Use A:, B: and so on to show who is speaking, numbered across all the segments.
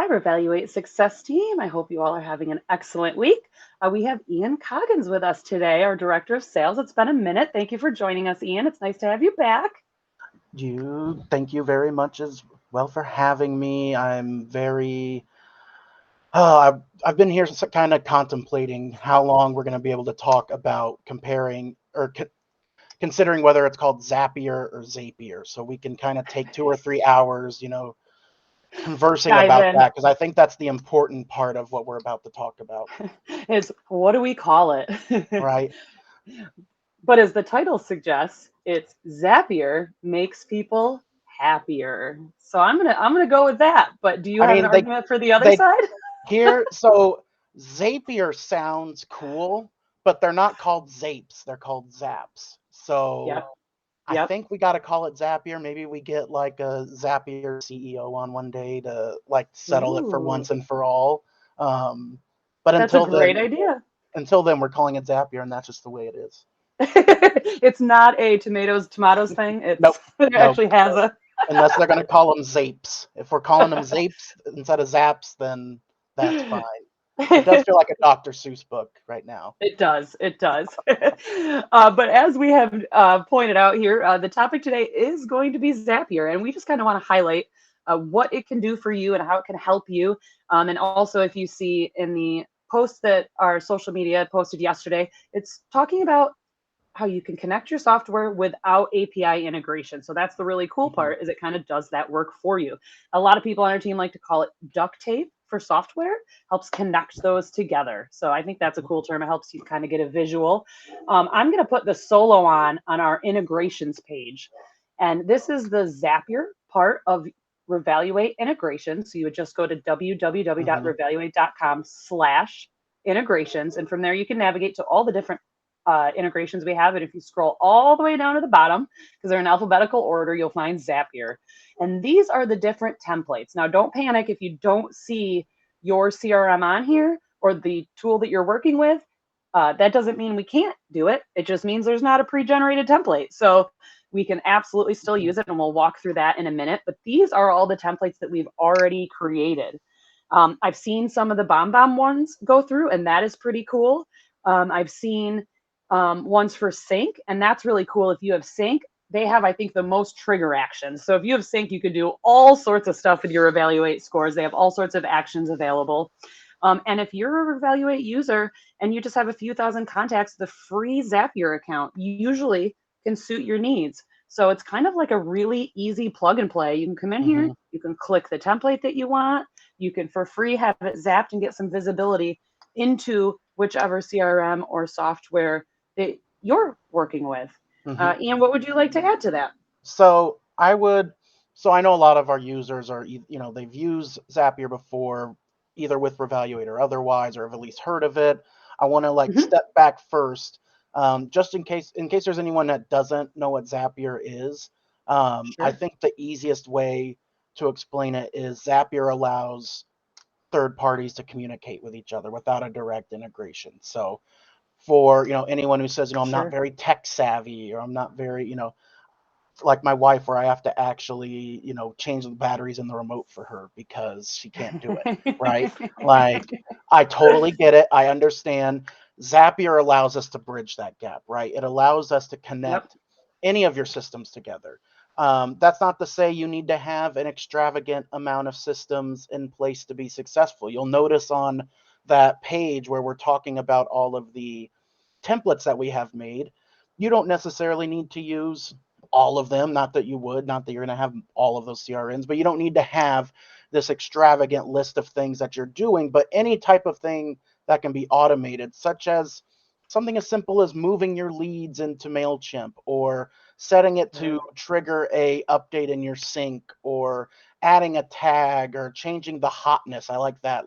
A: Hi, Revaluate Success Team. I hope you all are having an excellent week. We have Ian Coggins with us today, our Director of Sales. It's been a minute. Thank you for joining us, Ian. It's nice to have you back.
B: Thank you very much as well for having me. I'm very, I've been here kind of contemplating how long we're going to be able to talk about comparing or considering whether it's called Zapier or Zapier. So we can kind of take 2 or 3 hours, conversing
A: Dive
B: about
A: in.
B: that because I think that's the important part of what we're about to talk about,
A: It's what do we call it?
B: right?
A: But as the title suggests, it's Zapier makes people happier. So I'm gonna go with that. But do you
B: I
A: have an
B: mean, they
A: argument for the other
B: they
A: side?
B: so Zapier sounds cool, but they're not called Zapes. They're called Zaps. So
A: Yep.
B: I
A: Yep.
B: think we got to call it Zapier. Maybe we get like a Zapier CEO on one day to like settle it for
A: Ooh,
B: once and for all. Um, but
A: that's a great idea.
B: until then, we're calling it Zapier, and that's just the way it is.
A: It's not a tomatoes thing.
B: Nope,
A: It
B: nope.
A: actually has a.
B: Unless they're going to call them Zapes. If we're calling them Zapes instead of Zaps, then that's fine. It does feel like a Dr. Seuss book right now.
A: It does. It does. But as we have pointed out here, the topic today is going to be Zapier, and we just kind of want to highlight what it can do for you and how it can help you. And also, if you see in the post that our social media posted yesterday, it's talking about how you can connect your software without API integration. So that's the really cool
B: Hmm.
A: part is it kind of does that work for you. A lot of people on our team like to call it duct tape for software, helps connect those together. So I think that's a cool term. It helps you kind of get a visual. I'm going to put the solo on our integrations page. And this is the Zapier part of Revaluate integration. So you would just go to
B: Hmm.
A: www.revaluate.com/integrations. And from there, you can navigate to all the different integrations we have. And if you scroll all the way down to the bottom, because they're in alphabetical order, you'll find Zapier. And these are the different templates. Now, don't panic if you don't see your CRM on here or the tool that you're working with. That doesn't mean we can't do it. It just means there's not a pre generated template. So we can absolutely still
B: Hmm.
A: use it, and we'll walk through that in a minute. But these are all the templates that we've already created. I've seen some of the BombBomb ones go through, and that is pretty cool. I've seen ones for sync, and that's really cool. If you have sync, they have, I think, the most trigger actions. So if you have sync, you can do all sorts of stuff with your Evaluate scores. They have all sorts of actions available. And if you're a Evaluate user and you just have a few thousand contacts, the free Zapier account usually can suit your needs. So it's kind of like a really easy plug and play. You can come in here,
B: Hmm.
A: you can click the template that you want, you can for free have it zapped and get some visibility into whichever CRM or software that you're working with.
B: Hmm.
A: Ian, what would you like to add to that?
B: So I would, so I know a lot of our users are, they've used Zapier before, either with Revaluate or otherwise, or have at least heard of it. I want to like
A: Hmm.
B: step back first, just in case there's anyone that doesn't know what Zapier is. I
A: Sure.
B: think the easiest way to explain it is Zapier allows third parties to communicate with each other without a direct integration. So for anyone who says I'm not
A: Sure.
B: very tech savvy or I'm not very like my wife where I have to actually, change the batteries in the remote for her because she can't do it, right? Like, I totally get it. I understand. Zapier allows us to bridge that gap, right? It allows us to
A: Yep.
B: connect any of your systems together. That's not to say you need to have an extravagant amount of systems in place to be successful. You'll notice on that page where we're talking about all of the templates that we have made, you don't necessarily need to use all of them. Not that you would, not that you're going to have all of those CRNs, but you don't need to have this extravagant list of things that you're doing. But any type of thing that can be automated, such as something as simple as moving your leads into MailChimp or setting it to
A: Sure.
B: trigger a update in your sync or adding a tag or changing the hotness. I like that.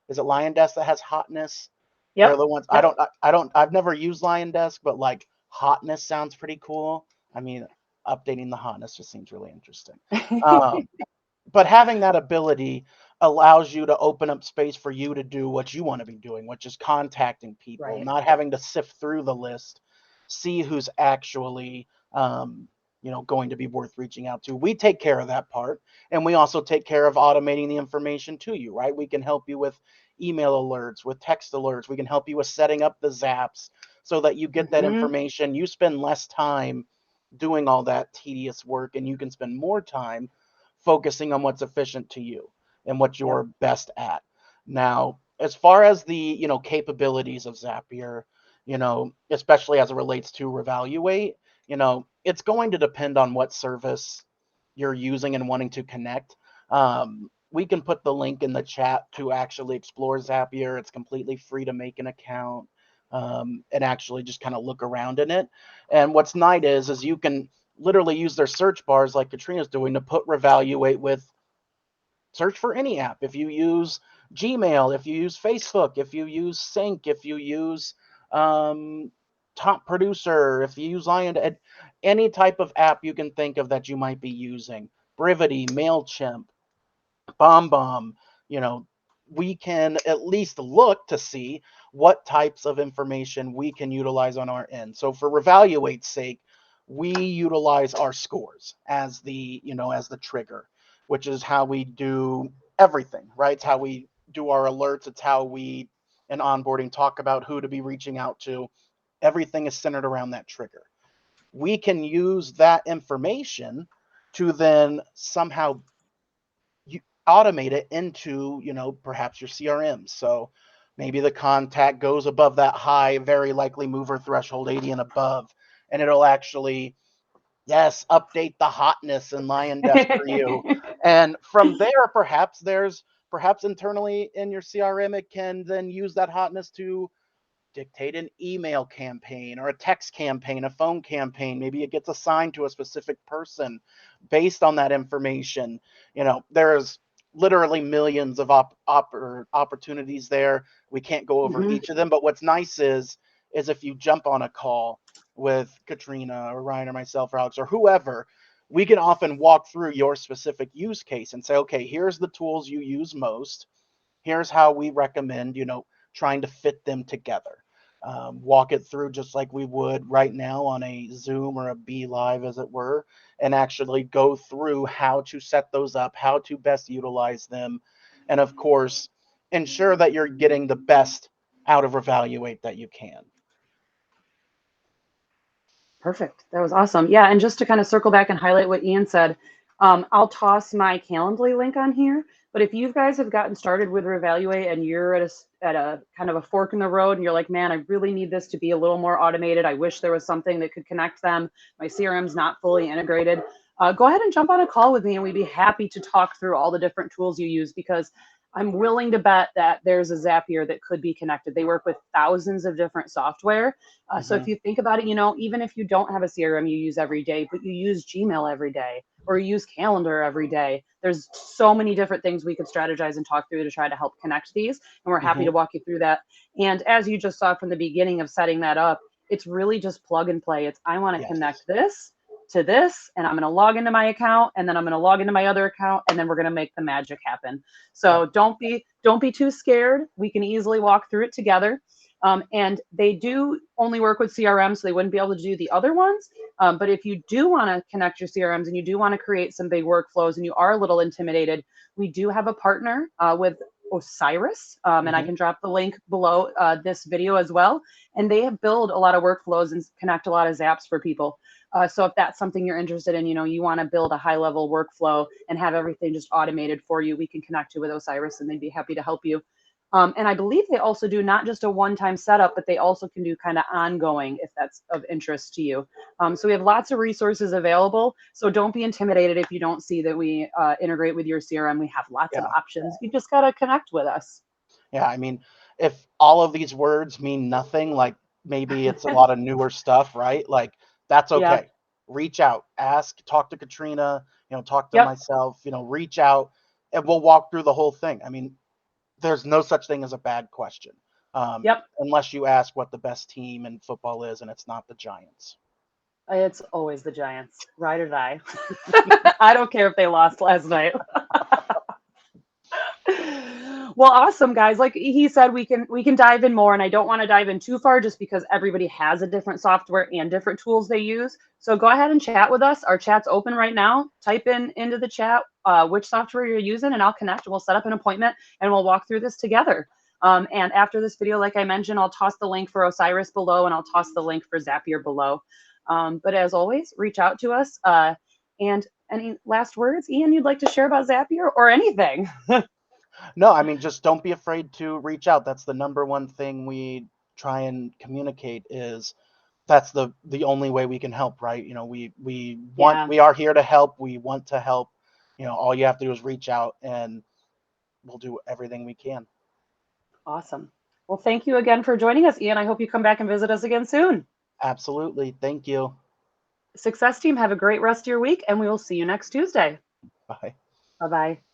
B: Is it Lion Desk that has hotness? They're
A: Yep.
B: the ones
A: Yep.
B: I've never used Lion Desk, but like hotness sounds pretty cool. I mean, updating the hotness just seems really interesting. Um, but having that ability allows you to open up space for you to do what you want to be doing, which is contacting people,
A: Right.
B: not having to sift through the list, see who's actually, um, going to be worth reaching out to. We take care of that part, and we also take care of automating the information to you, right? We can help you with email alerts, with text alerts. We can help you with setting up the zaps so that you get that information. You spend less time doing all that tedious work, and you can spend more time focusing on what's efficient to you and what you're best at. Now, as far as the capabilities of Zapier, especially as it relates to Revaluate, it's going to depend on what service you're using and wanting to connect. We can put the link in the chat to actually explore Zapier. It's completely free to make an account, and actually just kind of look around in it. And what's nice is you can literally use their search bars like Katrina's doing to put Revaluate with search for any app. If you use Gmail, if you use Facebook, if you use Sync, if you use Top Producer, if you use Lion, any type of app you can think of that you might be using, Brivity, MailChimp, BombBomb, we can at least look to see what types of information we can utilize on our end. So for Revaluate's sake, we utilize our scores as the trigger, which is how we do everything, right? It's how we do our alerts. It's how we, in onboarding, talk about who to be reaching out to. Everything is centered around that trigger. We can use that information to then somehow automate it into, perhaps your CRM. So maybe the contact goes above that high, very likely mover threshold 80 and above, and it'll actually, yes, update the hotness in Lion Desk for you. And from there, perhaps internally in your CRM, it can then use that hotness to dictate an email campaign or a text campaign, a phone campaign. Maybe it gets assigned to a specific person based on that information. There's literally millions of opportunities there. We can't go over each of them, but what's nice is if you jump on a call with Katrina or Ryan or myself or Alex or whoever, we can often walk through your specific use case and say, okay, here's the tools you use most. Here's how we recommend, trying to fit them together. Walk it through just like we would right now on a Zoom or a Be Live, as it were, and actually go through how to set those up, how to best utilize them, and of course, ensure that you're getting the best out of Revaluate that you can.
A: Perfect. That was awesome. Yeah, and just to kind of circle back and highlight what Ian said, I'll toss my Calendly link on here. But if you guys have gotten started with Revaluate and you're at a kind of a fork in the road and you're like, man, I really need this to be a little more automated. I wish there was something that could connect them. My CRM's not fully integrated. Go ahead and jump on a call with me and we'd be happy to talk through all the different tools you use, because I'm willing to bet that there's a Zapier that could be connected. They work with thousands of different software. So if you think about it, even if you don't have a CRM you use every day, but you use Gmail every day or you use Calendar every day, there's so many different things we could strategize and talk through to try to help connect these. And we're happy to walk you through that. And as you just saw from the beginning of setting that up, it's really just plug and play. It's, I want to connect this to this, and I'm going to log into my account, and then I'm going to log into my other account, and then we're going to make the magic happen. So don't be too scared. We can easily walk through it together. And they do only work with CRM, so they wouldn't be able to do the other ones. But if you do want to connect your CRMs and you do want to create some big workflows and you are a little intimidated, we do have a partner with Osiris, and I can drop the link below this video as well. And they have built a lot of workflows and connect a lot of Zaps for people. So if that's something you're interested in, you want to build a high level workflow and have everything just automated for you, we can connect you with Osiris and they'd be happy to help you. And I believe they also do not just a one-time setup, but they also can do kind of ongoing if that's of interest to you. So we have lots of resources available. So don't be intimidated if you don't see that we integrate with your CRM. We have lots of options. You just got to connect with us.
B: Yeah, I mean, if all of these words mean nothing, like maybe it's a lot of newer stuff, right? Like, that's okay.
A: Yeah.
B: Reach out, ask, talk to Katrina, talk to myself, reach out, and we'll walk through the whole thing. I mean, there's no such thing as a bad question. Unless you ask what the best team in football is, and it's not the Giants.
A: It's always the Giants, ride or die. I don't care if they lost last night. Well, awesome, guys. Like he said, we can dive in more, and I don't want to dive in too far just because everybody has a different software and different tools they use. So go ahead and chat with us. Our chat's open right now. Type in into the chat which software you're using, and I'll connect. We'll set up an appointment, and we'll walk through this together. And after this video, like I mentioned, I'll toss the link for Osiris below, and I'll toss the link for Zapier below. But as always, reach out to us. And any last words, Ian, you'd like to share about Zapier or anything?
B: No, I mean, just don't be afraid to reach out. That's the number one thing we try and communicate is that's the only way we can help, right? You know,
A: Yeah.
B: we are here to help. We want to help. You know, all you have to do is reach out and we'll do everything we can.
A: Awesome. Well, thank you again for joining us, Ian. I hope you come back and visit us again soon.
B: Absolutely. Thank you.
A: Success team, have a great rest of your week, and we will see you next Tuesday.
B: Bye.
A: Bye-bye.